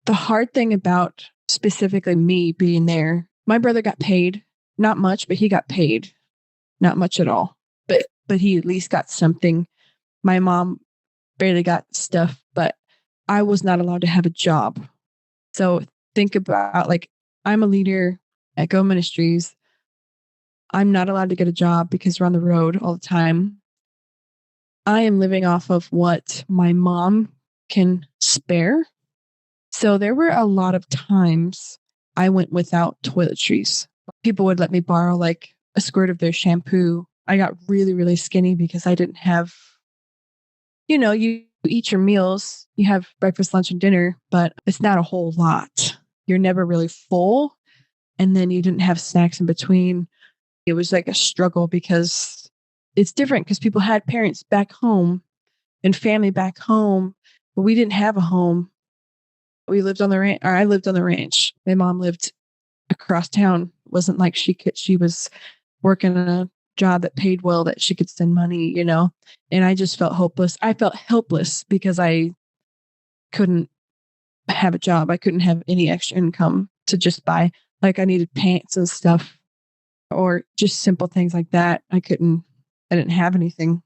The hard thing about specifically me being there, my brother got paid, not much, but he got paid, not much at all. But he at least got something. My mom barely got stuff, but I was not allowed to have a job. So think about like, I'm a leader at GO Ministries. I'm not allowed to get a job because we're on the road all the time. I am living off of what my mom can spare. So there were a lot of times I went without toiletries. People would let me borrow like a squirt of their shampoo. I got really, really skinny because I didn't have, you eat your meals, you have breakfast, lunch, and dinner, but it's not a whole lot. You're never really full. And then you didn't have snacks in between. It was like a struggle because it's different because people had parents back home and family back home, but we didn't have a home. We lived on the ranch, or I lived on the ranch. My mom lived across town. It wasn't like she was working a job that paid well that she could send money, and I just felt hopeless. I felt helpless because I couldn't have a job. I couldn't have any extra income to just buy, like I needed pants and stuff or just simple things like that. I didn't have anything.